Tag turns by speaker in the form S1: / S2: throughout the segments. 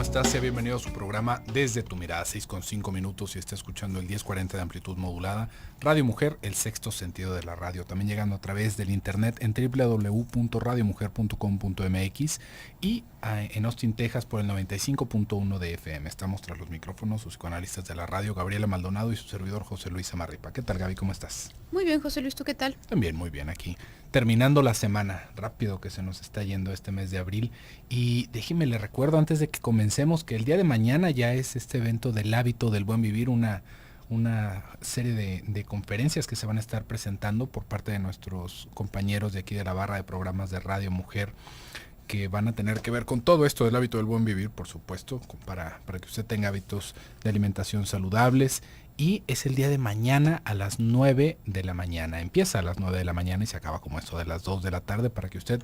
S1: estás? Sea bienvenido a su programa Desde tu Mirada, 6:05 minutos, y está escuchando el 1040 de amplitud modulada, Radio Mujer, el sexto sentido de la radio, también llegando a través del internet en www.radiomujer.com.mx y en Austin, Texas por el 95.1 de FM. Estamos tras los micrófonos, sus psicoanalistas de la radio, Gabriela Maldonado y su servidor José Luis Amarripa. ¿Qué tal, Gaby? ¿Cómo estás?
S2: Muy bien, José Luis, ¿tú qué tal?
S1: También muy bien aquí. Terminando la semana, rápido que se nos está yendo este mes de abril. Y déjeme le recuerdo antes de que comencemos que el día de mañana ya es este evento del hábito del buen vivir, una serie de conferencias que se van a estar presentando por parte de nuestros compañeros de aquí de la barra de programas de Radio Mujer, que van a tener que ver con todo esto del hábito del buen vivir, por supuesto, para que usted tenga hábitos de alimentación saludables. Y es el día de mañana a las 9 de la mañana. Empieza a las 9 de la mañana y se acaba como esto de las 2 de la tarde para que usted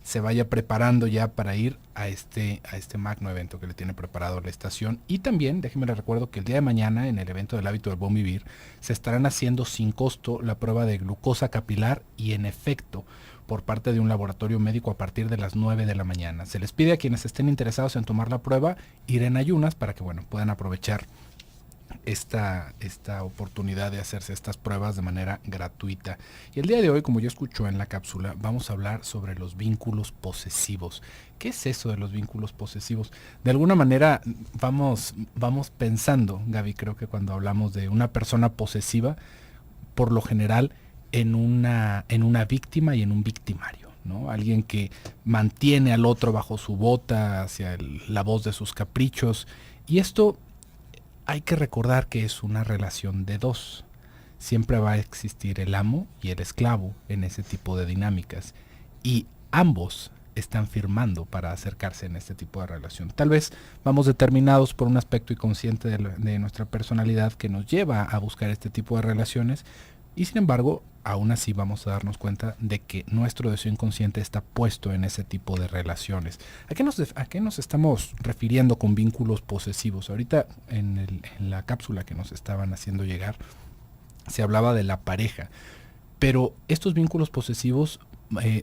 S1: se vaya preparando ya para ir a este magno evento que le tiene preparado la estación. Y también, déjeme le recuerdo que el día de mañana en el evento del hábito del buen vivir se estarán haciendo sin costo la prueba de glucosa capilar y en efecto por parte de un laboratorio médico a partir de las 9 de la mañana. Se les pide a quienes estén interesados en tomar la prueba ir en ayunas para que puedan aprovechar esta oportunidad de hacerse estas pruebas de manera gratuita. Y el día de hoy, como ya escuchó en la cápsula, vamos a hablar sobre los vínculos posesivos. ¿Qué es eso de los vínculos posesivos? De alguna manera vamos pensando, Gaby, creo que cuando hablamos de una persona posesiva, por lo general en una víctima y en un victimario, ¿no? Alguien que mantiene al otro bajo su bota, hacia la voz de sus caprichos. Y esto hay que recordar que es una relación de dos. Siempre va a existir el amo y el esclavo en ese tipo de dinámicas. Y ambos están firmando para acercarse en este tipo de relación. Tal vez vamos determinados por un aspecto inconsciente de nuestra personalidad que nos lleva a buscar este tipo de relaciones. Y sin embargo, aún así vamos a darnos cuenta de que nuestro deseo inconsciente está puesto en ese tipo de relaciones. ¿A qué nos estamos refiriendo con vínculos posesivos? Ahorita en la cápsula que nos estaban haciendo llegar se hablaba de la pareja, pero estos vínculos posesivos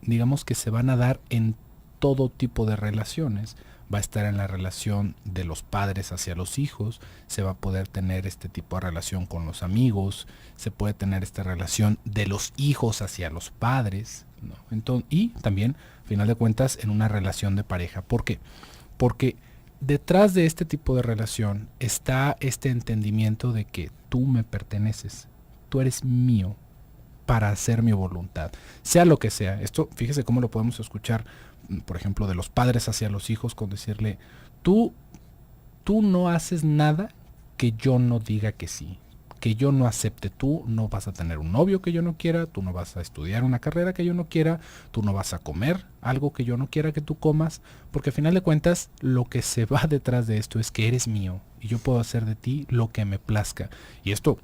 S1: digamos que se van a dar en todo tipo de relaciones. Va a estar en la relación de los padres hacia los hijos, se va a poder tener este tipo de relación con los amigos, se puede tener esta relación de los hijos hacia los padres, ¿no? Entonces, y también, a final de cuentas, en una relación de pareja. ¿Por qué? Porque detrás de este tipo de relación está este entendimiento de que tú me perteneces, tú eres mío para hacer mi voluntad, sea lo que sea. Esto, fíjese cómo lo podemos escuchar, por ejemplo, de los padres hacia los hijos, con decirle, tú no haces nada que yo no diga que sí, que yo no acepte. Tú no vas a tener un novio que yo no quiera, tú no vas a estudiar una carrera que yo no quiera, tú no vas a comer algo que yo no quiera que tú comas, porque al final de cuentas lo que se va detrás de esto es que eres mío y yo puedo hacer de ti lo que me plazca. Y esto,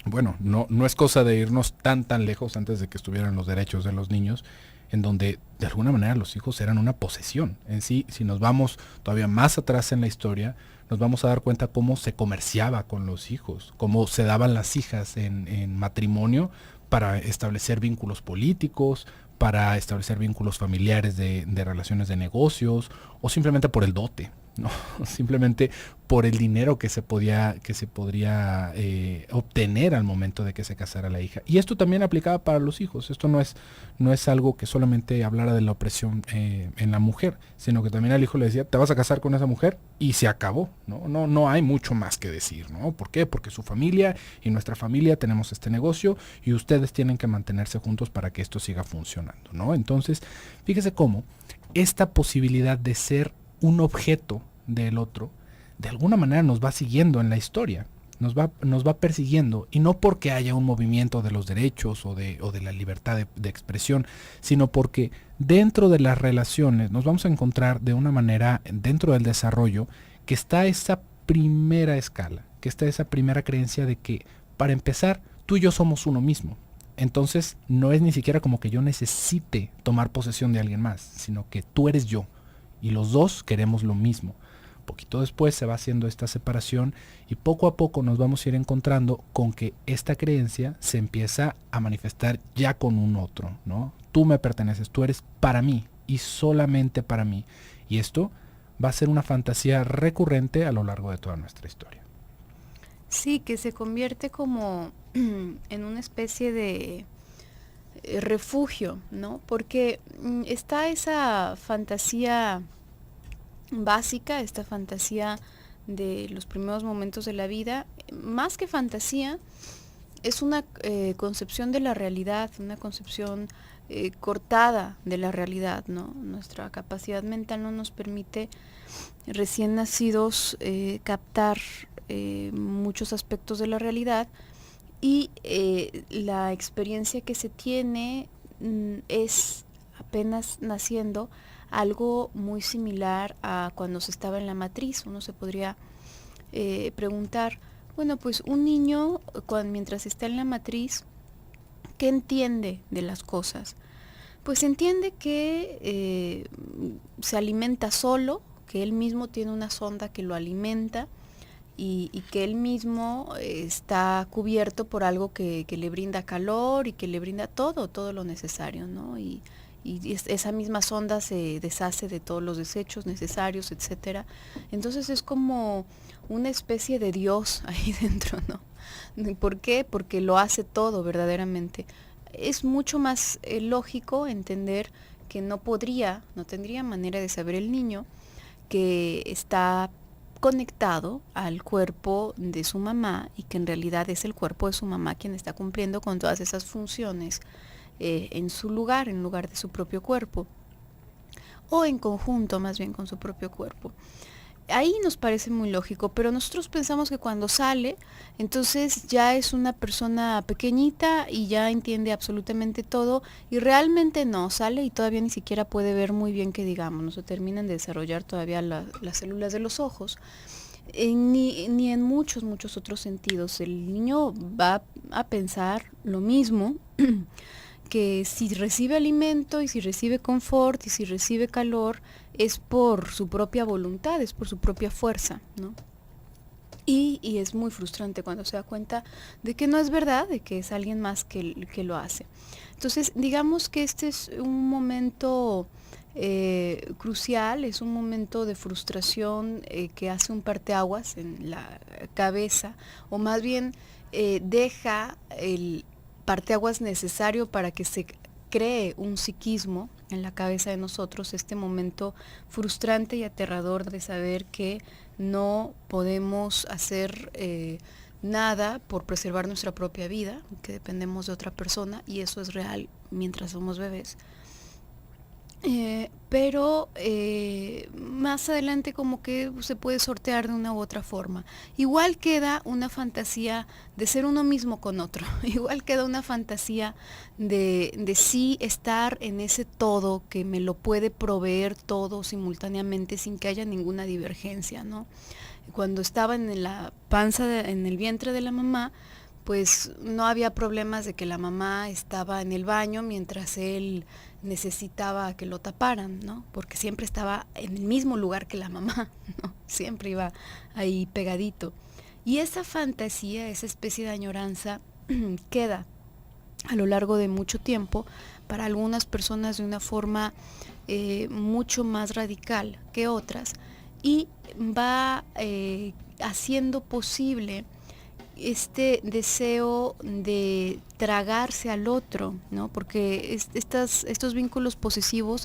S1: bueno, no es cosa de irnos tan lejos antes de que estuvieran los derechos de los niños, en donde de alguna manera los hijos eran una posesión. En sí, si nos vamos todavía más atrás en la historia, nos vamos a dar cuenta cómo se comerciaba con los hijos, cómo se daban las hijas en matrimonio para establecer vínculos políticos, para establecer vínculos familiares de relaciones de negocios, o simplemente por el dote, ¿no? Simplemente por el dinero que se podría obtener al momento de que se casara la hija. Y esto también aplicaba para los hijos. Esto no es algo que solamente hablara de la opresión en la mujer, sino que también al hijo le decía, te vas a casar con esa mujer y se acabó, no hay mucho más que decir, ¿no? ¿Por qué? Porque su familia y nuestra familia tenemos este negocio y ustedes tienen que mantenerse juntos para que esto siga funcionando, ¿no? Entonces, fíjese cómo esta posibilidad de ser un objeto del otro, de alguna manera nos va siguiendo en la historia, nos va persiguiendo, y no porque haya un movimiento de los derechos o de la libertad de expresión, sino porque dentro de las relaciones nos vamos a encontrar de una manera, dentro del desarrollo, que está esa primera escala, que está esa primera creencia de que, para empezar, tú y yo somos uno mismo. Entonces no es ni siquiera como que yo necesite tomar posesión de alguien más, sino que tú eres yo y los dos queremos lo mismo. Poquito después se va haciendo esta separación y poco a poco nos vamos a ir encontrando con que esta creencia se empieza a manifestar ya con un otro, ¿no? Tú me perteneces, tú eres para mí y solamente para mí. Y esto va a ser una fantasía recurrente a lo largo de toda nuestra historia.
S2: Sí, que se convierte como en una especie de refugio, ¿no? Porque está esa fantasía básica, esta fantasía de los primeros momentos de la vida, más que fantasía, es una concepción de la realidad, una concepción cortada de la realidad, ¿no? Nuestra capacidad mental no nos permite, recién nacidos, captar muchos aspectos de la realidad, y la experiencia que se tiene es, apenas naciendo, algo muy similar a cuando se estaba en la matriz. Uno se podría preguntar, bueno, pues un niño mientras está en la matriz, ¿qué entiende de las cosas? Pues entiende que se alimenta solo, que él mismo tiene una sonda que lo alimenta, y que él mismo está cubierto por algo que le brinda calor y que le brinda todo lo necesario, ¿no? Y esa misma sonda se deshace de todos los desechos necesarios, etcétera. Entonces es como una especie de Dios ahí dentro, ¿no? ¿Por qué? Porque lo hace todo verdaderamente. Es mucho más lógico entender que no tendría manera de saber el niño que está conectado al cuerpo de su mamá, y que en realidad es el cuerpo de su mamá quien está cumpliendo con todas esas funciones en lugar de su propio cuerpo, o en conjunto más bien con su propio cuerpo. Ahí nos parece muy lógico, pero nosotros pensamos que cuando sale, entonces ya es una persona pequeñita y ya entiende absolutamente todo, y realmente no, sale y todavía ni siquiera puede ver muy bien, que digamos, no se terminan de desarrollar todavía las células de los ojos, ni en muchos otros sentidos. El niño va a pensar lo mismo, que si recibe alimento y si recibe confort y si recibe calor, es por su propia voluntad, es por su propia fuerza, ¿no? Y es muy frustrante cuando se da cuenta de que no es verdad, de que es alguien más que lo hace. Entonces, digamos que este es un momento crucial, es un momento de frustración que hace un parteaguas en la cabeza, o más bien deja el parteaguas necesario para que se cree un psiquismo en la cabeza de nosotros, este momento frustrante y aterrador de saber que no podemos hacer nada por preservar nuestra propia vida, que dependemos de otra persona, y eso es real mientras somos bebés. Pero más adelante como que se puede sortear de una u otra forma. Igual queda una fantasía de ser uno mismo con otro. Igual queda una fantasía de sí estar en ese todo que me lo puede proveer todo simultáneamente sin que haya ninguna divergencia, ¿no? Cuando estaba en la panza, en el vientre de la mamá, pues no había problemas de que la mamá estaba en el baño mientras él necesitaba que lo taparan, ¿no? Porque siempre estaba en el mismo lugar que la mamá, ¿no? Siempre iba ahí pegadito. Y esa fantasía, esa especie de añoranza, queda a lo largo de mucho tiempo, para algunas personas de una forma mucho más radical que otras, y va haciendo posible este deseo de tragarse al otro, ¿no? Porque estos vínculos posesivos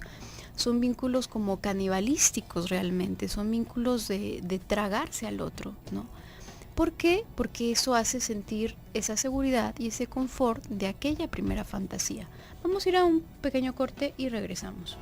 S2: son vínculos como canibalísticos realmente, son vínculos de tragarse al otro, ¿no? ¿Por qué? Porque eso hace sentir esa seguridad y ese confort de aquella primera fantasía. Vamos a ir a un pequeño corte y regresamos.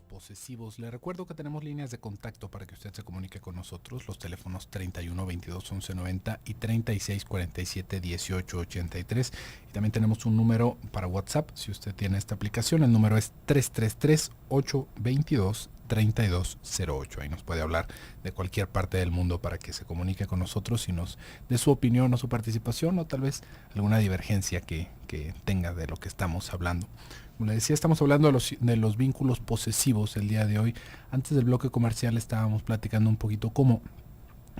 S1: Posesivos. Le recuerdo que tenemos líneas de contacto para que usted se comunique con nosotros, los teléfonos 31 22 11 90 y 36 47 18 83, y también tenemos un número para WhatsApp si usted tiene esta aplicación. El número es 333 822 3208. Ahí nos puede hablar de cualquier parte del mundo para que se comunique con nosotros y nos dé su opinión o su participación, o tal vez alguna divergencia que que tenga de lo que estamos hablando. Como le decía, estamos hablando de los vínculos posesivos el día de hoy. Antes del bloque comercial estábamos platicando un poquito cómo,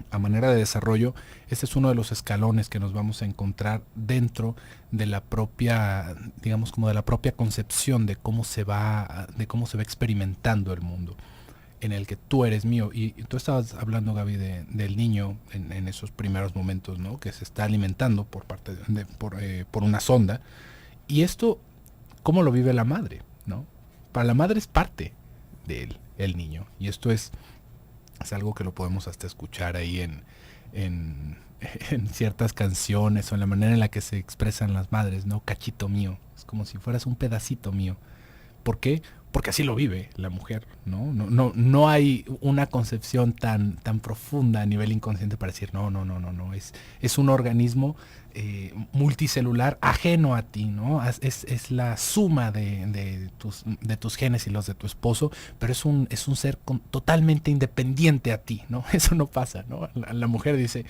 S1: a manera de desarrollo, este es uno de los escalones que nos vamos a encontrar dentro de la propia, digamos, como de la propia concepción de cómo se va experimentando el mundo en el que tú eres mío. Y tú estabas hablando, Gaby, del niño en esos primeros momentos, ¿no? Que se está alimentando por una sonda. Y esto, ¿cómo lo vive la madre, ¿no? Para la madre es parte de él, el niño. Y esto es algo que lo podemos hasta escuchar ahí en ciertas canciones o en la manera en la que se expresan las madres, ¿no? Cachito mío. Es como si fueras un pedacito mío. ¿Por qué? Porque así lo vive la mujer, ¿no? No hay una concepción tan profunda a nivel inconsciente para decir, no. Es un organismo multicelular ajeno a ti, ¿no? Es la suma de tus genes y los de tu esposo, pero es un ser totalmente independiente a ti, ¿no? Eso no pasa, ¿no? La mujer dice,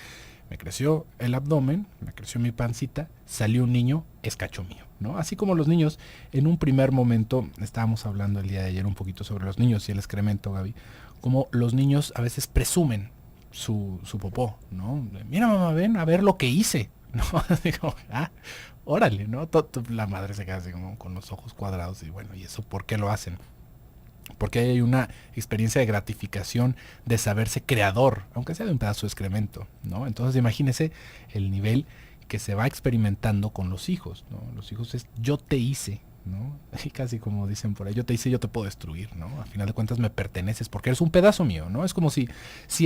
S1: me creció el abdomen, me creció mi pancita, salió un niño, es cacho mío, ¿no? Así como los niños, en un primer momento, estábamos hablando el día de ayer un poquito sobre los niños y el excremento, Gaby, como los niños a veces presumen su popó, ¿no? Mira, mamá, ven a ver lo que hice, ¿no? Digo, órale, ¿no? La madre se queda así como con los ojos cuadrados y bueno, ¿y eso por qué lo hacen? Porque hay una experiencia de gratificación de saberse creador, aunque sea de un pedazo de excremento, ¿no? Entonces imagínese el nivel que se va experimentando con los hijos, ¿no? Los hijos es yo te hice, ¿no? Y casi como dicen por ahí, yo te hice, yo te puedo destruir, ¿no? Al final de cuentas me perteneces porque eres un pedazo mío, ¿no? Es como si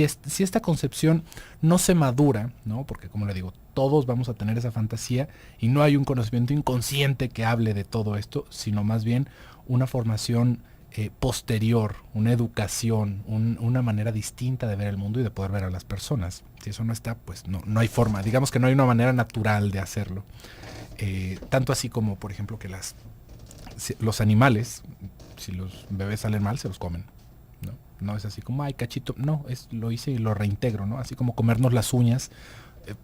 S1: esta concepción no se madura, ¿no? Porque como le digo, todos vamos a tener esa fantasía y no hay un conocimiento inconsciente que hable de todo esto, sino más bien una formación posterior, una educación, una manera distinta de ver el mundo y de poder ver a las personas. Si eso no está, pues no hay forma. Digamos que no hay una manera natural de hacerlo. Tanto así como, por ejemplo, que los animales, si los bebés salen mal, se los comen. No es así como, ay, cachito. No, lo hice y lo reintegro, ¿no? Así como comernos las uñas,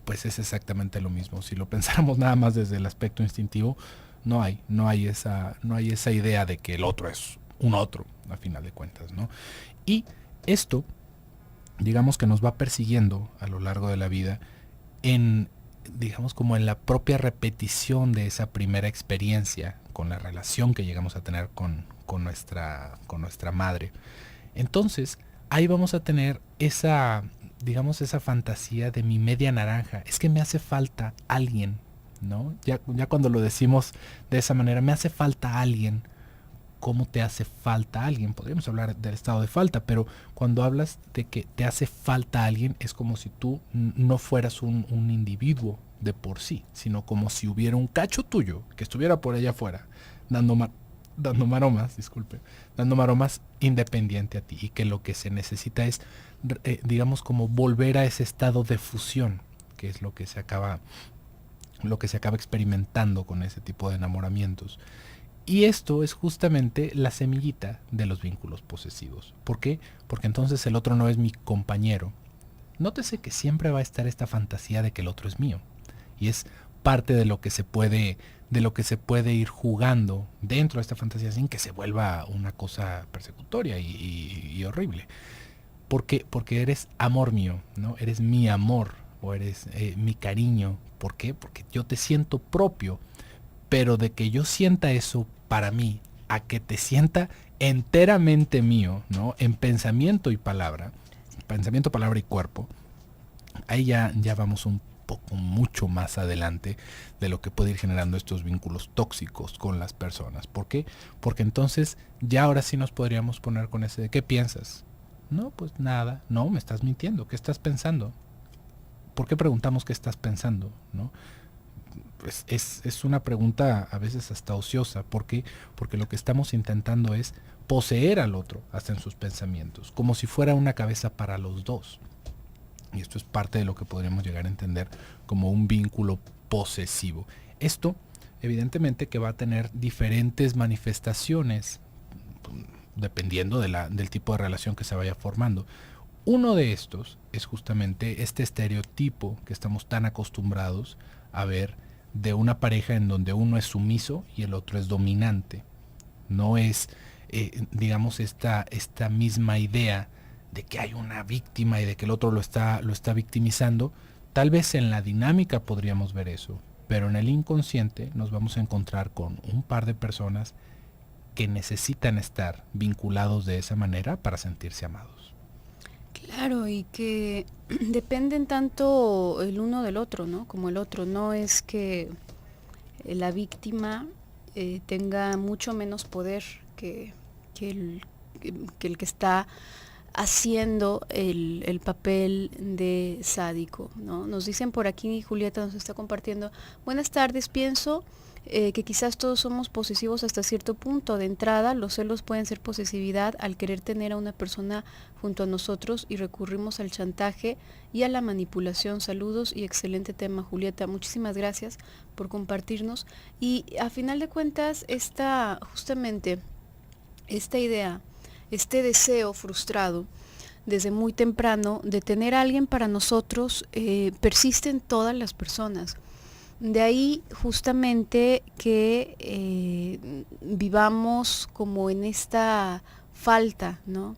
S1: pues es exactamente lo mismo. Si lo pensáramos nada más desde el aspecto instintivo, no hay esa idea de que el otro es un otro, a final de cuentas, ¿no? Y esto, digamos que nos va persiguiendo a lo largo de la vida digamos como en la propia repetición de esa primera experiencia con la relación que llegamos a tener con nuestra madre. Entonces, ahí vamos a tener esa fantasía de mi media naranja. Es que me hace falta alguien, ¿no? Ya cuando lo decimos de esa manera, me hace falta alguien. ¿Cómo te hace falta alguien? Podríamos hablar del estado de falta, pero cuando hablas de que te hace falta alguien, es como si tú no fueras un individuo de por sí, sino como si hubiera un cacho tuyo que estuviera por allá afuera, dando maromas independiente a ti, y que lo que se necesita es, digamos, como volver a ese estado de fusión, que es lo que se acaba experimentando con ese tipo de enamoramientos. Y esto es justamente la semillita de los vínculos posesivos. ¿Por qué? Porque entonces el otro no es mi compañero. Nótese que siempre va a estar esta fantasía de que el otro es mío. Y es parte de lo que se puede ir jugando dentro de esta fantasía sin que se vuelva una cosa persecutoria y horrible. Porque eres amor mío, ¿no? Eres mi amor o eres mi cariño. ¿Por qué? Porque yo te siento propio. Pero de que yo sienta eso para mí, a que te sienta enteramente mío, ¿no? En pensamiento, palabra y cuerpo, ahí ya vamos un poco mucho más adelante de lo que puede ir generando estos vínculos tóxicos con las personas. ¿Por qué? Porque entonces ya ahora sí nos podríamos poner con ese de ¿qué piensas? No, pues nada. No, me estás mintiendo. ¿Qué estás pensando? ¿Por qué preguntamos qué estás pensando? ¿No? Pues es una pregunta a veces hasta ociosa. ¿Por qué? Porque lo que estamos intentando es poseer al otro hasta en sus pensamientos, como si fuera una cabeza para los dos. Y esto es parte de lo que podríamos llegar a entender como un vínculo posesivo. Esto, evidentemente, que va a tener diferentes manifestaciones dependiendo del tipo de relación que se vaya formando. Uno de estos es justamente este estereotipo que estamos tan acostumbrados a ver de una pareja en donde uno es sumiso y el otro es dominante. No es, digamos, esta misma idea de que hay una víctima y de que el otro lo está victimizando. Tal vez en la dinámica podríamos ver eso, pero en el inconsciente nos vamos a encontrar con un par de personas que necesitan estar vinculados de esa manera para sentirse amados.
S2: Claro, y que dependen tanto el uno del otro, ¿no? Como el otro. No es que la víctima tenga mucho menos poder que el que está haciendo el papel de sádico, ¿no? Nos dicen por aquí, Julieta nos está compartiendo, buenas tardes, pienso que quizás todos somos posesivos hasta cierto punto. De entrada, los celos pueden ser posesividad al querer tener a una persona junto a nosotros y recurrimos al chantaje y a la manipulación. Saludos y excelente tema, Julieta. Muchísimas gracias por compartirnos. Y a final de cuentas, justamente esta idea, este deseo frustrado desde muy temprano de tener a alguien para nosotros persiste en todas las personas. De ahí justamente que vivamos como en esta falta, ¿no?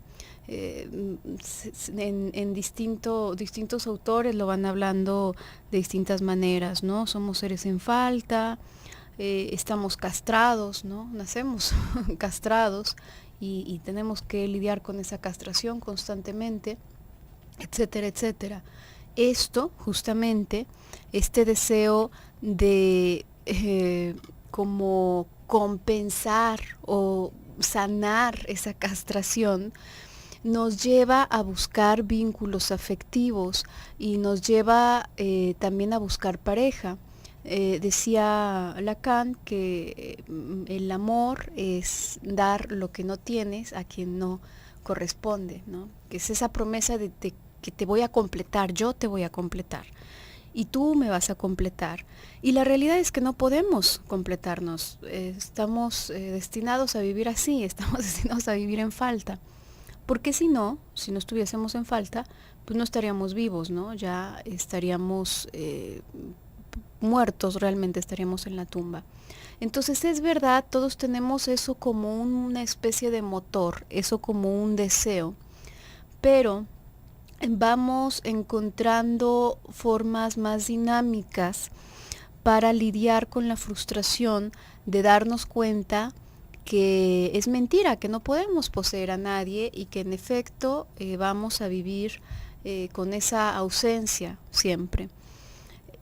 S2: En distintos autores lo van hablando de distintas maneras, ¿no? Somos seres en falta, estamos castrados, ¿no? Nacemos castrados y tenemos que lidiar con esa castración constantemente, etcétera, etcétera. Esto, justamente, este deseo de como compensar o sanar esa castración, nos lleva a buscar vínculos afectivos y nos lleva también a buscar pareja. Decía Lacan que el amor es dar lo que no tienes a quien no corresponde, ¿no? Que es esa promesa de que te voy a completar, yo te voy a completar y tú me vas a completar. Y la realidad es que no podemos completarnos, estamos destinados a vivir así, estamos destinados a vivir en falta. Porque si no estuviésemos en falta, pues no estaríamos vivos, ¿no? Ya estaríamos muertos, realmente estaríamos en la tumba. Entonces es verdad, todos tenemos eso como una especie de motor, eso como un deseo, pero vamos encontrando formas más dinámicas para lidiar con la frustración de darnos cuenta que es mentira, que no podemos poseer a nadie y que en efecto vamos a vivir con esa ausencia siempre.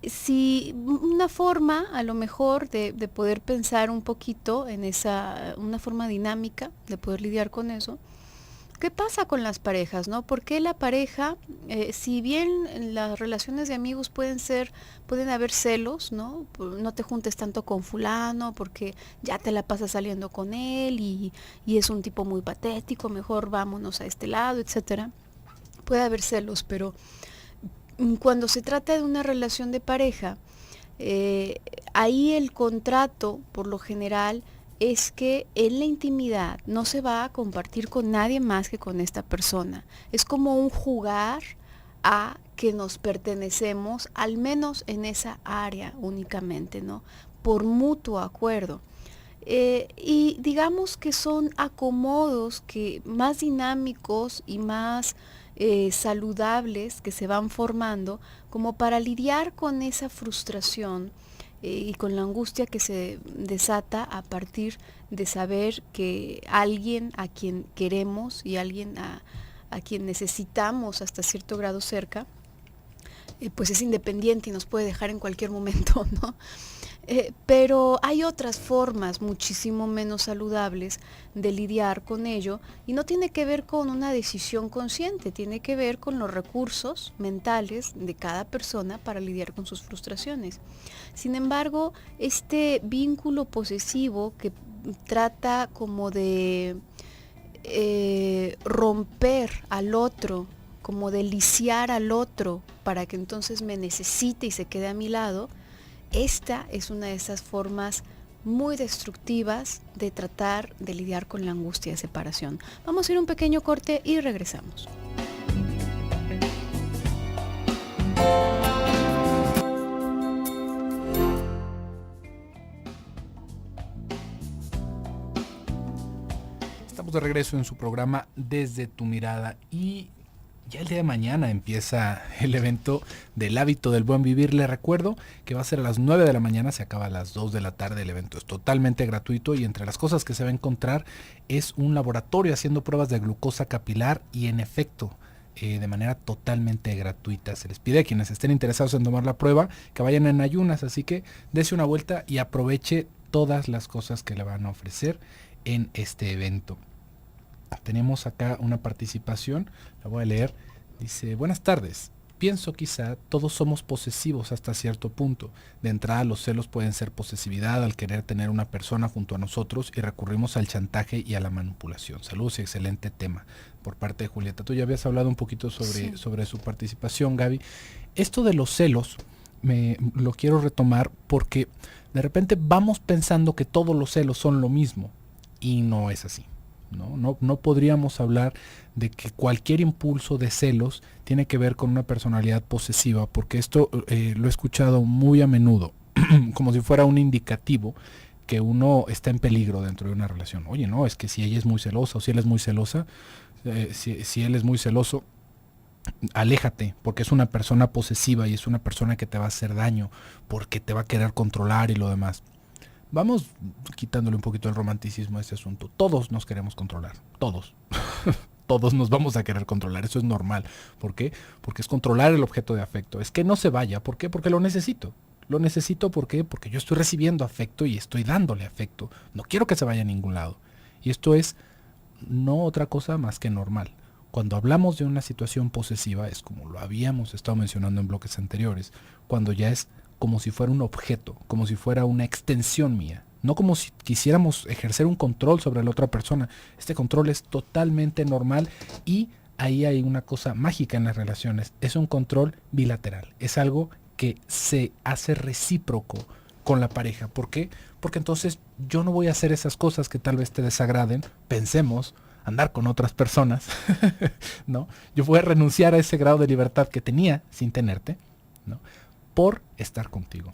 S2: Si una forma a lo mejor de poder pensar un poquito en una forma dinámica de poder lidiar con eso, ¿qué pasa con las parejas, no? Porque la pareja, si bien las relaciones de amigos pueden haber celos, ¿no? No te juntes tanto con fulano porque ya te la pasas saliendo con él y es un tipo muy patético, mejor vámonos a este lado, etcétera. Puede haber celos, pero cuando se trata de una relación de pareja, ahí el contrato, por lo general, es que en la intimidad no se va a compartir con nadie más que con esta persona. Es como un jugar a que nos pertenecemos, al menos en esa área únicamente, ¿no? Por mutuo acuerdo. Y digamos que son acomodos más dinámicos y más saludables que se van formando como para lidiar con esa frustración y con la angustia que se desata a partir de saber que alguien a quien queremos y alguien a quien necesitamos hasta cierto grado cerca, pues es independiente y nos puede dejar en cualquier momento, ¿no? Pero hay otras formas muchísimo menos saludables de lidiar con ello y no tiene que ver con una decisión consciente, tiene que ver con los recursos mentales de cada persona para lidiar con sus frustraciones. Sin embargo, este vínculo posesivo que trata como de romper al otro, como de lisiar al otro para que entonces me necesite y se quede a mi lado, esta es una de esas formas muy destructivas de tratar de lidiar con la angustia de separación. Vamos a ir a un pequeño corte y regresamos.
S1: Estamos de regreso en su programa Desde tu Mirada y ya el día de mañana empieza el evento del hábito del buen vivir. Le recuerdo que va a ser a las 9 de la mañana, se acaba a las 2 de la tarde. El evento es totalmente gratuito y entre las cosas que se va a encontrar es un laboratorio haciendo pruebas de glucosa capilar y en efecto, de manera totalmente gratuita. Se les pide a quienes estén interesados en tomar la prueba que vayan en ayunas, así que dese una vuelta y aproveche todas las cosas que le van a ofrecer en este evento. Tenemos acá una participación, la voy a leer. Dice, buenas tardes. Pienso quizá todos somos posesivos hasta cierto punto. De entrada los celos pueden ser posesividad al querer tener una persona junto a nosotros y recurrimos al chantaje y a la manipulación. Saludos y excelente tema por parte de Julieta. Tú ya habías hablado un poquito sobre su participación, Gaby. Esto de los celos lo quiero retomar porque de repente vamos pensando que todos los celos son lo mismo y no es así. No podríamos hablar de que cualquier impulso de celos tiene que ver con una personalidad posesiva, porque esto lo he escuchado muy a menudo, como si fuera un indicativo que uno está en peligro dentro de una relación. Oye, no, es que si ella es muy celosa o si él es muy celosa, si él es muy celoso, aléjate, porque es una persona posesiva y es una persona que te va a hacer daño, porque te va a querer controlar y lo demás. Vamos quitándole un poquito el romanticismo a este asunto. Todos nos queremos controlar, todos. Todos nos vamos a querer controlar, eso es normal. ¿Por qué? Porque es controlar el objeto de afecto. Es que no se vaya, ¿por qué? Porque lo necesito. Lo necesito, ¿por qué? Porque yo estoy recibiendo afecto y estoy dándole afecto. No quiero que se vaya a ningún lado. Y esto es no otra cosa más que normal. Cuando hablamos de una situación posesiva, es como lo habíamos estado mencionando en bloques anteriores, cuando ya es como si fuera un objeto, como si fuera una extensión mía, no como si quisiéramos ejercer un control sobre la otra persona. Este control es totalmente normal y ahí hay una cosa mágica en las relaciones, es un control bilateral, es algo que se hace recíproco con la pareja. ¿Por qué? Porque entonces yo no voy a hacer esas cosas que tal vez te desagraden, pensemos, andar con otras personas, ¿no? Yo voy a renunciar a ese grado de libertad que tenía sin tenerte, ¿no? Por estar contigo.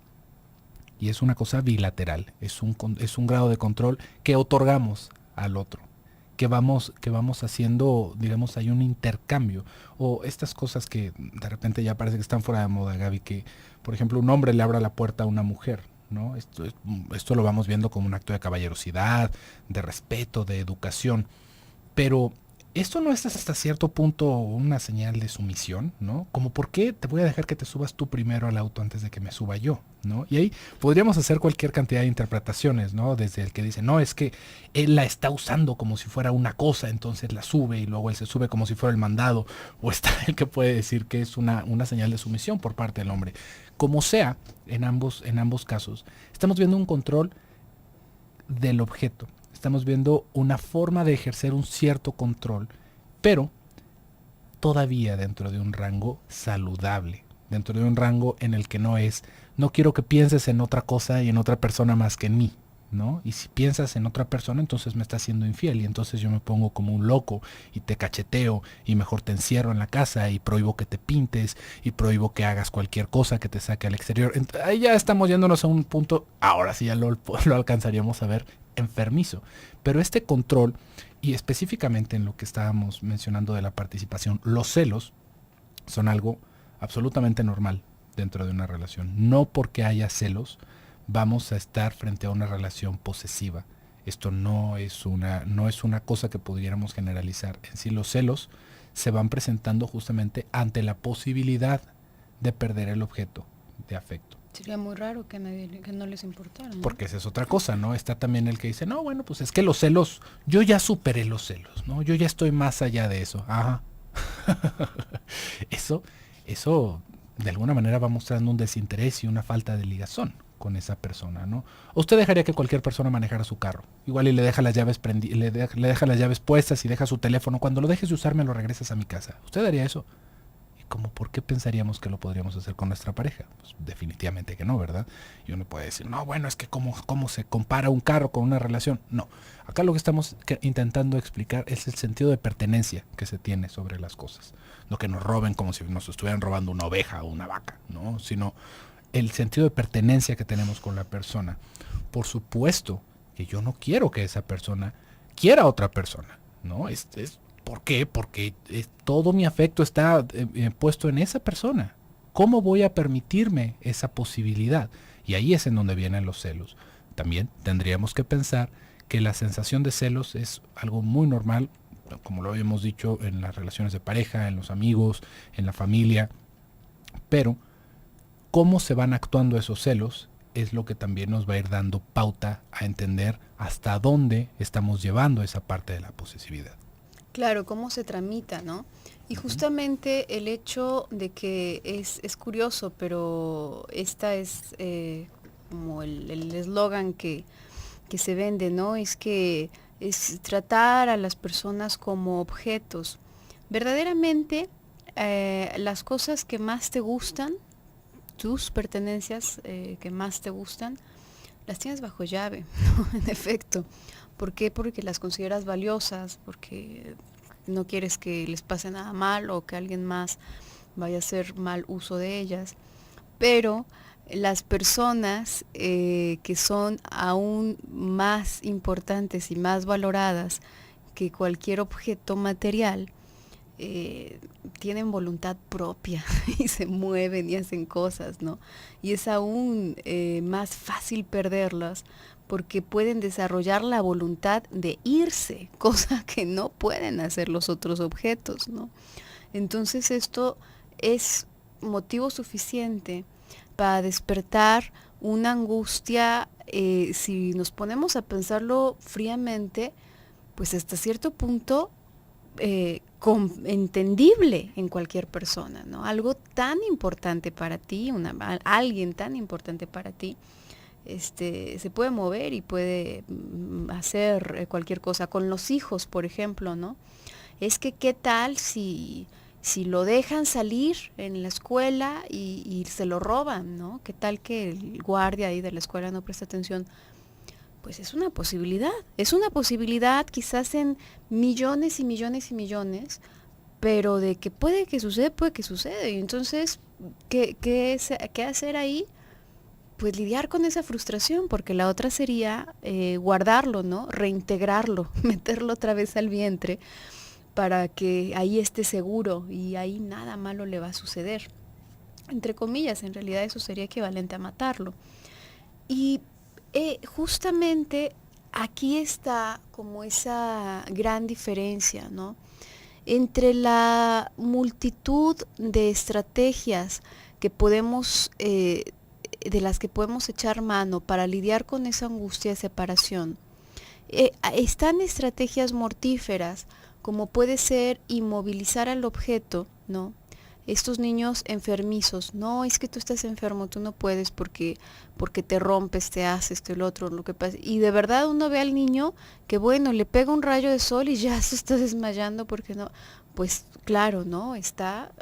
S1: Y es una cosa bilateral, es un grado de control que otorgamos al otro, que vamos haciendo, digamos, hay un intercambio, o estas cosas que de repente ya parece que están fuera de moda, Gaby, que por ejemplo un hombre le abra la puerta a una mujer, ¿no? Esto lo vamos viendo como un acto de caballerosidad, de respeto, de educación, pero esto no es hasta cierto punto una señal de sumisión, ¿no? Como por qué te voy a dejar que te subas tú primero al auto antes de que me suba yo, ¿no? Y ahí podríamos hacer cualquier cantidad de interpretaciones, ¿no? Desde el que dice, no, es que él la está usando como si fuera una cosa, entonces la sube y luego él se sube como si fuera el mandado, o está el que puede decir que es una señal de sumisión por parte del hombre. Como sea, en ambos casos, estamos viendo un control del objeto. Estamos viendo una forma de ejercer un cierto control, pero todavía dentro de un rango saludable, dentro de un rango en el que no quiero que pienses en otra cosa y en otra persona más que en mí, ¿no? Y si piensas en otra persona, entonces me estás siendo infiel y entonces yo me pongo como un loco y te cacheteo y mejor te encierro en la casa y prohíbo que te pintes y prohíbo que hagas cualquier cosa que te saque al exterior. Ahí ya estamos yéndonos a un punto, ahora sí ya lo alcanzaríamos a ver enfermizo. Pero este control, y específicamente en lo que estábamos mencionando de la participación, los celos son algo absolutamente normal dentro de una relación. No porque haya celos vamos a estar frente a una relación posesiva. Esto no es una cosa que pudiéramos generalizar. En sí, los celos se van presentando justamente ante la posibilidad de perder el objeto de afecto.
S2: Sería muy raro que no les importara, ¿no?
S1: Porque esa es otra cosa, ¿no? Está también el que dice, no, bueno, pues es que los celos, yo ya superé los celos, ¿no? Yo ya estoy más allá de eso. Ajá. Eso de alguna manera va mostrando un desinterés y una falta de ligazón con esa persona, ¿no? Usted dejaría que cualquier persona manejara su carro, igual y le deja las llaves le deja las llaves puestas y deja su teléfono, cuando lo dejes de usar me lo regresas a mi casa. ¿Usted haría eso? Como por qué pensaríamos que lo podríamos hacer con nuestra pareja. Pues definitivamente que no, ¿verdad? Y uno puede decir, no, bueno, es que cómo se compara un carro con una relación. No, acá lo que estamos intentando explicar es el sentido de pertenencia que se tiene sobre las cosas. No que nos roben como si nos estuvieran robando una oveja o una vaca, ¿no? Sino el sentido de pertenencia que tenemos con la persona. Por supuesto que yo no quiero que esa persona quiera a otra persona, ¿no? ¿Por qué? Porque todo mi afecto está puesto en esa persona. ¿Cómo voy a permitirme esa posibilidad? Y ahí es en donde vienen los celos. También tendríamos que pensar que la sensación de celos es algo muy normal, como lo habíamos dicho en las relaciones de pareja, en los amigos, en la familia, pero cómo se van actuando esos celos es lo que también nos va a ir dando pauta a entender hasta dónde estamos llevando esa parte de la posesividad.
S2: Claro, cómo se tramita, ¿no? Y justamente el hecho de que es curioso, pero esta es como el eslogan que se vende, ¿no? Es que es tratar a las personas como objetos. Verdaderamente, las cosas que más te gustan, tus pertenencias que más te gustan, las tienes bajo llave, ¿no? En efecto. ¿Por qué? Porque las consideras valiosas, porque no quieres que les pase nada mal o que alguien más vaya a hacer mal uso de ellas. Pero las personas que son aún más importantes y más valoradas que cualquier objeto material, tienen voluntad propia y se mueven y hacen cosas, ¿no? Y es aún más fácil perderlas porque pueden desarrollar la voluntad de irse, cosa que no pueden hacer los otros objetos, ¿no? Entonces esto es motivo suficiente para despertar una angustia, si nos ponemos a pensarlo fríamente, pues hasta cierto punto entendible en cualquier persona, ¿no? Algo tan importante para ti, alguien tan importante para ti, se puede mover y puede hacer cualquier cosa. Con los hijos, por ejemplo, ¿no? Es que qué tal si lo dejan salir en la escuela y se lo roban, ¿no? ¿Qué tal que el guardia ahí de la escuela no presta atención? Pues es una posibilidad quizás en millones y millones y millones, pero de que puede que sucede. Y entonces, ¿qué hacer ahí? Pues lidiar con esa frustración, porque la otra sería guardarlo, ¿no? Reintegrarlo, meterlo otra vez al vientre para que ahí esté seguro y ahí nada malo le va a suceder. Entre comillas, en realidad eso sería equivalente a matarlo. Y justamente aquí está como esa gran diferencia, ¿no? Entre la multitud de estrategias que podemos, de las que podemos echar mano para lidiar con esa angustia de separación, están estrategias mortíferas, como puede ser inmovilizar al objeto, ¿no? Estos niños enfermizos, no, es que tú estás enfermo, tú no puedes porque te rompes, te haces, esto y lo otro, lo que pasa. Y de verdad uno ve al niño que bueno, le pega un rayo de sol y ya se está desmayando porque no, pues claro, ¿no? Está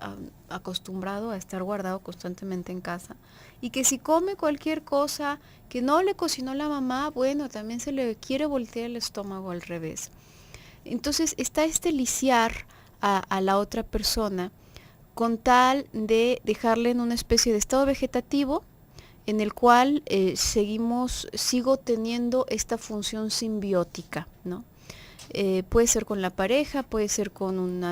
S2: acostumbrado a estar guardado constantemente en casa. Y que si come cualquier cosa que no le cocinó la mamá, bueno, también se le quiere voltear el estómago al revés. Entonces está lisiar a la otra persona con tal de dejarle en una especie de estado vegetativo en el cual sigo teniendo esta función simbiótica, ¿no? Puede ser con la pareja, puede ser con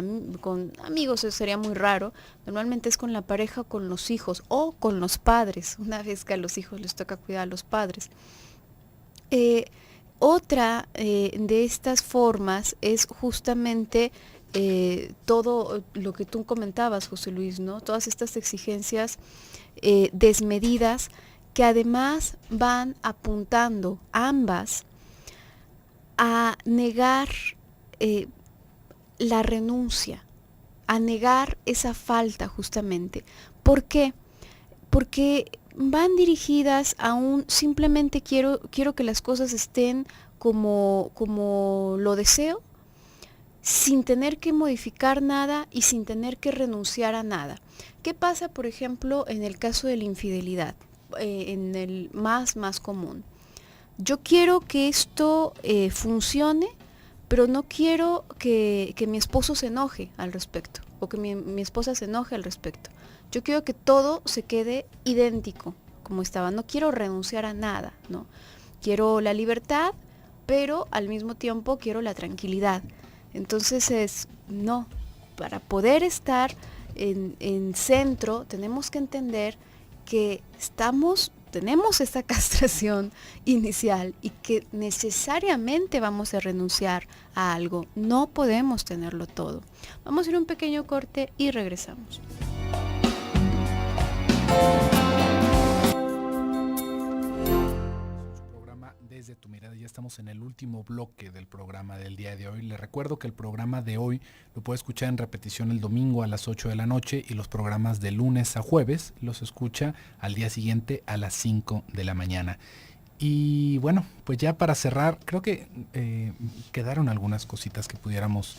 S2: amigos, eso sería muy raro. Normalmente es con la pareja o con los hijos o con los padres, una vez que a los hijos les toca cuidar a los padres. Otra de estas formas es justamente todo lo que tú comentabas, José Luis, ¿no? Todas estas exigencias desmedidas que además van apuntando ambas a negar la renuncia, a negar esa falta justamente. ¿Por qué? Porque van dirigidas a un simplemente quiero que las cosas estén como lo deseo, sin tener que modificar nada y sin tener que renunciar a nada. ¿Qué pasa, por ejemplo, en el caso de la infidelidad? En el más común. Yo quiero que esto funcione, pero no quiero que mi esposo se enoje al respecto, o que mi esposa se enoje al respecto. Yo quiero que todo se quede idéntico como estaba. No quiero renunciar a nada, ¿no? Quiero la libertad, pero al mismo tiempo quiero la tranquilidad. Entonces no, para poder estar en centro tenemos que entender que tenemos esta castración inicial y que necesariamente vamos a renunciar a algo. No podemos tenerlo todo. Vamos a ir a un pequeño corte y regresamos.
S1: Desde tu mirada, ya estamos en el último bloque del programa del día de hoy. Les recuerdo que el programa de hoy lo puede escuchar en repetición el domingo a las 8 de la noche y los programas de lunes a jueves los escucha al día siguiente a las 5 de la mañana. Y bueno, pues ya para cerrar, creo que quedaron algunas cositas que pudiéramos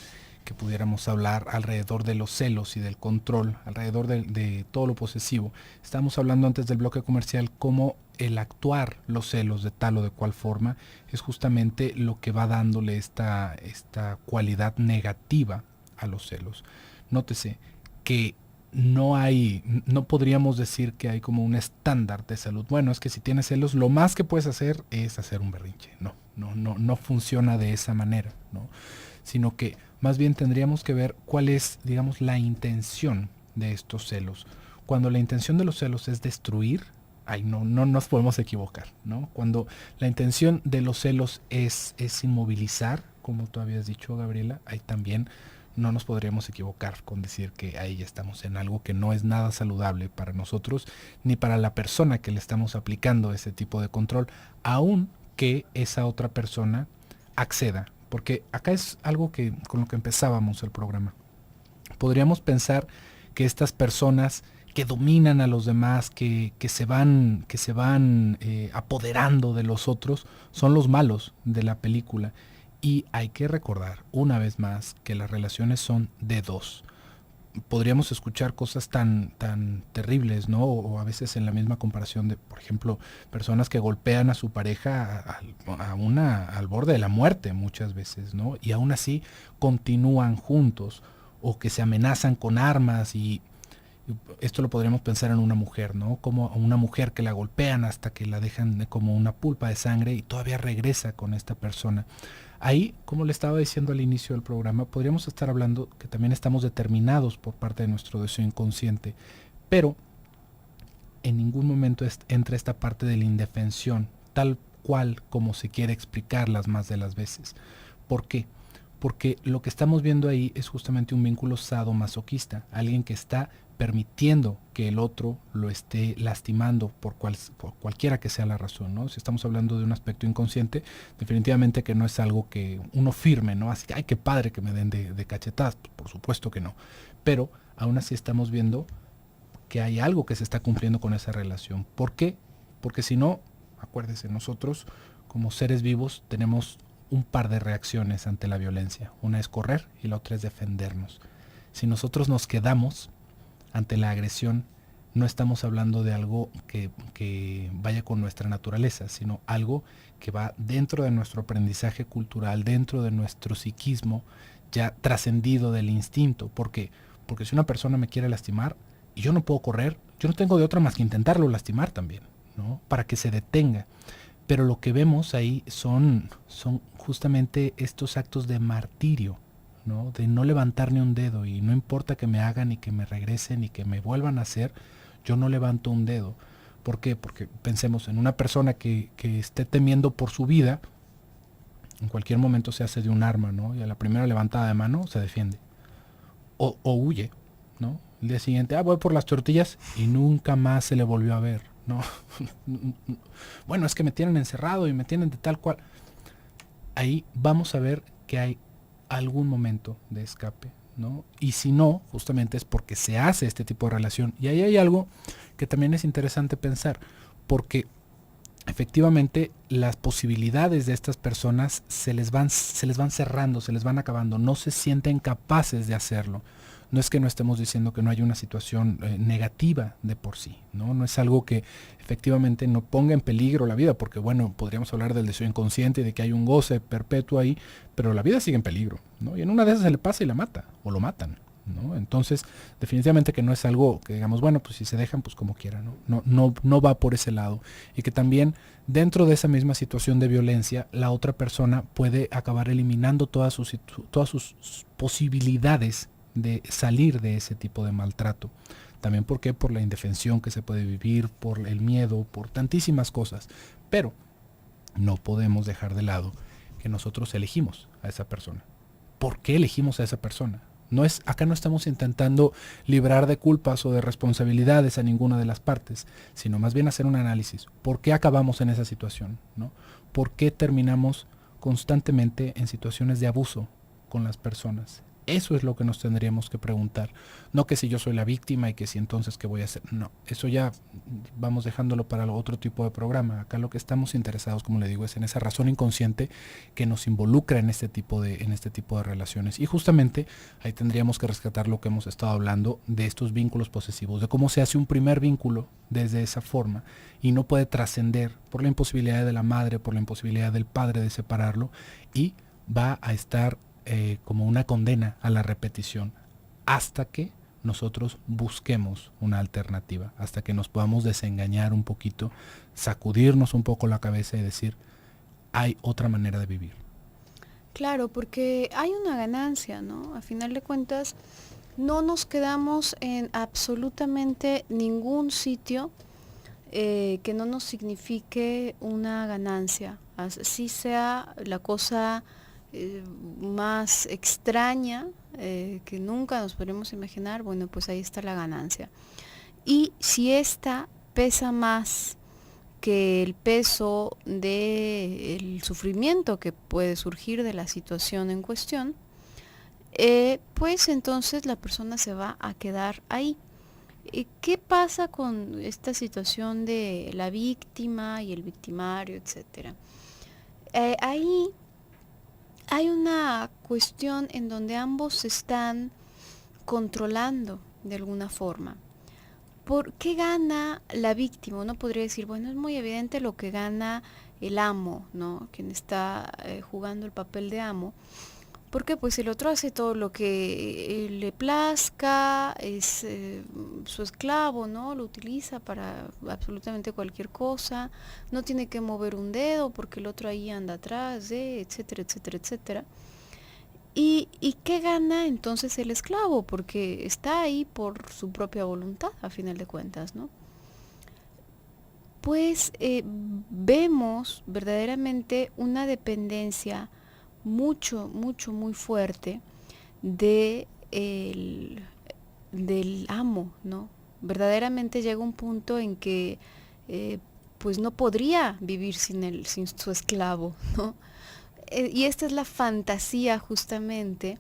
S1: hablar alrededor de los celos y del control, alrededor de todo lo posesivo. Estábamos hablando antes del bloque comercial cómo el actuar los celos de tal o de cual forma es justamente lo que va dándole esta cualidad negativa a los celos. Nótese que no podríamos decir que hay como un estándar de salud. Bueno, es que si tienes celos, lo más que puedes hacer es hacer un berrinche. No funciona de esa manera, ¿no? Sino que más bien tendríamos que ver cuál es, digamos, la intención de estos celos. Cuando la intención de los celos es destruir, no nos podemos equivocar, ¿no? Cuando la intención de los celos es inmovilizar, como tú habías dicho, Gabriela, ahí también no nos podríamos equivocar con decir que ahí ya estamos en algo que no es nada saludable para nosotros, ni para la persona que le estamos aplicando ese tipo de control, aun que esa otra persona acceda. Porque acá es algo con lo que empezábamos el programa. Podríamos pensar que estas personas que dominan a los demás, que se van apoderando de los otros, son los malos de la película. Y hay que recordar una vez más que las relaciones son de dos. Podríamos escuchar cosas tan terribles, ¿no? O a veces en la misma comparación de, por ejemplo, personas que golpean a su pareja al borde de la muerte muchas veces, ¿no? Y aún así continúan juntos, o que se amenazan con armas, y esto lo podríamos pensar en una mujer, ¿no? Como a una mujer que la golpean hasta que la dejan como una pulpa de sangre y todavía regresa con esta persona. Ahí, como le estaba diciendo al inicio del programa, podríamos estar hablando que también estamos determinados por parte de nuestro deseo inconsciente, pero en ningún momento entra esta parte de la indefensión, tal cual como se quiere explicarlas más de las veces. ¿Por qué? Porque lo que estamos viendo ahí es justamente un vínculo sadomasoquista, alguien que está permitiendo que el otro lo esté lastimando por cualquiera que sea la razón, ¿no? Si estamos hablando de un aspecto inconsciente, definitivamente que no es algo que uno firme, ¿no? Así que, ay, qué padre que me den de cachetadas, por supuesto que no. Pero aún así estamos viendo que hay algo que se está cumpliendo con esa relación. ¿Por qué? Porque si no, acuérdese, nosotros como seres vivos tenemos un par de reacciones ante la violencia. Una es correr y la otra es defendernos. Si nosotros nos quedamos ante la agresión, no estamos hablando de algo que vaya con nuestra naturaleza, sino algo que va dentro de nuestro aprendizaje cultural, dentro de nuestro psiquismo, ya trascendido del instinto. ¿Por qué? Porque si una persona me quiere lastimar y yo no puedo correr, yo no tengo de otra más que intentarlo lastimar también, ¿no? Para que se detenga. Pero lo que vemos ahí son justamente estos actos de martirio, ¿no? De no levantar ni un dedo, y no importa que me hagan y que me regresen y que me vuelvan a hacer, yo no levanto un dedo. ¿Por qué? Porque pensemos en una persona que esté temiendo por su vida, en cualquier momento se hace de un arma, ¿no? Y a la primera levantada de mano se defiende. O huye, ¿no? El día siguiente, voy por las tortillas, y nunca más se le volvió a ver, ¿no? Bueno, es que me tienen encerrado y me tienen de tal cual. Ahí vamos a ver que hay algún momento de escape, ¿no? Y si no, justamente es porque se hace este tipo de relación. Y ahí hay algo que también es interesante pensar, porque efectivamente las posibilidades de estas personas se les van cerrando, se les van acabando, no se sienten capaces de hacerlo. No es que no estemos diciendo que no haya una situación negativa de por sí, ¿no? No es algo que efectivamente no ponga en peligro la vida, porque bueno, podríamos hablar del deseo inconsciente y de que hay un goce perpetuo ahí, pero la vida sigue en peligro, ¿no? Y en una de esas se le pasa y la mata, o lo matan, ¿no? Entonces, definitivamente que no es algo que digamos, bueno, pues si se dejan, pues como quieran, ¿no? No va por ese lado. Y que también dentro de esa misma situación de violencia, la otra persona puede acabar eliminando todas sus posibilidades de salir de ese tipo de maltrato. También porque por la indefensión que se puede vivir, por el miedo, por tantísimas cosas. Pero no podemos dejar de lado que nosotros elegimos a esa persona. ¿Por qué elegimos a esa persona? Acá no estamos intentando librar de culpas o de responsabilidades a ninguna de las partes, sino más bien hacer un análisis. ¿Por qué acabamos en esa situación? ¿No? ¿Por qué terminamos constantemente en situaciones de abuso con las personas? Eso es lo que nos tendríamos que preguntar. No que si yo soy la víctima y que si entonces qué voy a hacer. No, eso ya vamos dejándolo para otro tipo de programa. Acá lo que estamos interesados, como le digo, es en esa razón inconsciente que nos involucra en este tipo de relaciones. Y justamente ahí tendríamos que rescatar lo que hemos estado hablando de estos vínculos posesivos, de cómo se hace un primer vínculo desde esa forma y no puede trascender por la imposibilidad de la madre, por la imposibilidad del padre de separarlo, y va a estar como una condena a la repetición hasta que nosotros busquemos una alternativa, hasta que nos podamos desengañar un poquito, sacudirnos un poco la cabeza y decir, hay otra manera de vivir.
S2: Claro, porque hay una ganancia, ¿no? A final de cuentas, no nos quedamos en absolutamente ningún sitio que no nos signifique una ganancia, así sea la cosa más extraña que nunca nos podremos imaginar. Bueno, pues ahí está la ganancia. Y si esta pesa más que el peso del sufrimiento que puede surgir de la situación en cuestión, pues entonces la persona se va a quedar ahí. ¿Qué pasa con esta situación de la víctima y el victimario, etcétera? Ahí hay una cuestión en donde ambos se están controlando de alguna forma. ¿Por qué gana la víctima? Uno podría decir, bueno, es muy evidente lo que gana el amo, ¿no? Quien está jugando el papel de amo. Porque pues el otro hace todo lo que le plazca, es su esclavo, ¿no? Lo utiliza para absolutamente cualquier cosa, no tiene que mover un dedo porque el otro ahí anda atrás, etcétera, etcétera, etcétera. ¿Y qué gana entonces el esclavo? Porque está ahí por su propia voluntad, a final de cuentas, ¿no? Pues vemos verdaderamente una dependencia muy fuerte de del amo, ¿no? Verdaderamente llega un punto en que pues no podría vivir sin su esclavo, ¿no? Y esta es la fantasía justamente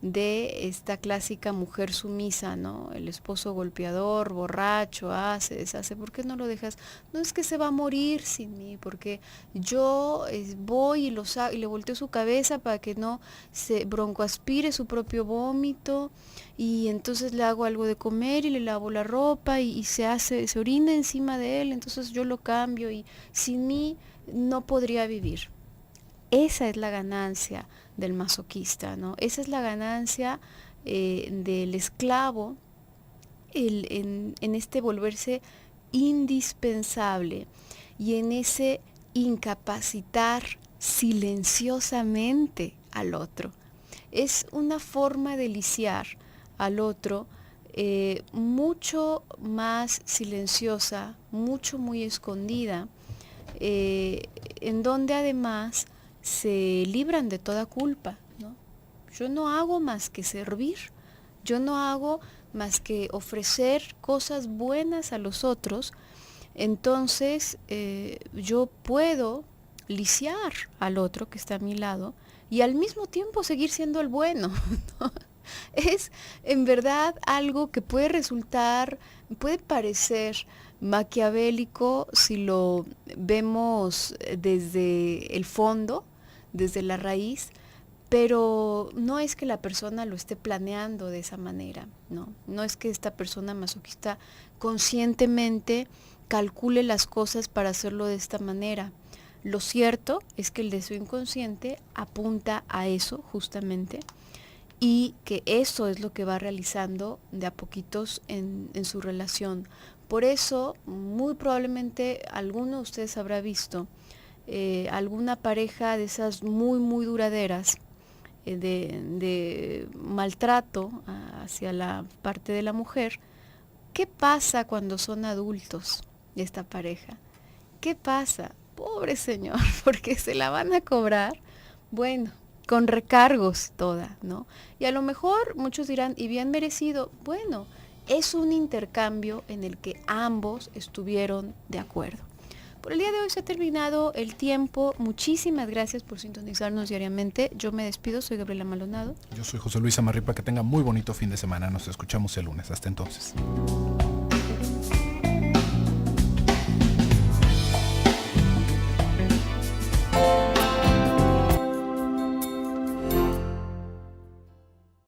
S2: de esta clásica mujer sumisa, ¿no? El esposo golpeador, borracho, hace, deshace, ¿por qué no lo dejas? No, es que se va a morir sin mí, porque yo voy y le volteo su cabeza para que no se broncoaspire su propio vómito, y entonces le hago algo de comer y le lavo la ropa y se orina encima de él, entonces yo lo cambio y sin mí no podría vivir. Esa es la ganancia del masoquista, ¿no? Esa es la ganancia del esclavo en este volverse indispensable y en ese incapacitar silenciosamente al otro. Es una forma de lisiar al otro mucho más silenciosa, muy escondida, en donde además se libran de toda culpa, ¿no? Yo no hago más que servir, yo no hago más que ofrecer cosas buenas a los otros, entonces yo puedo lisiar al otro que está a mi lado y al mismo tiempo seguir siendo el bueno, ¿no? Es en verdad algo que puede parecer maquiavélico si lo vemos desde el fondo, desde la raíz, pero no es que la persona lo esté planeando de esa manera, ¿no? No es que esta persona masoquista conscientemente calcule las cosas para hacerlo de esta manera. Lo cierto es que el deseo inconsciente apunta a eso justamente, y que eso es lo que va realizando de a poquitos en su relación. Por eso, muy probablemente alguno de ustedes habrá visto alguna pareja de esas muy, muy duraderas, de maltrato hacia la parte de la mujer. ¿Qué pasa cuando son adultos esta pareja? ¿Qué pasa? Pobre señor, porque se la van a cobrar, bueno, con recargos toda, ¿no? Y a lo mejor muchos dirán, y bien merecido, bueno, es un intercambio en el que ambos estuvieron de acuerdo. Por el día de hoy se ha terminado el tiempo. Muchísimas gracias por sintonizarnos diariamente. Yo me despido, soy Gabriela Maldonado.
S1: Yo soy José Luis Amarripa, que tenga muy bonito fin de semana. Nos escuchamos el lunes. Hasta entonces.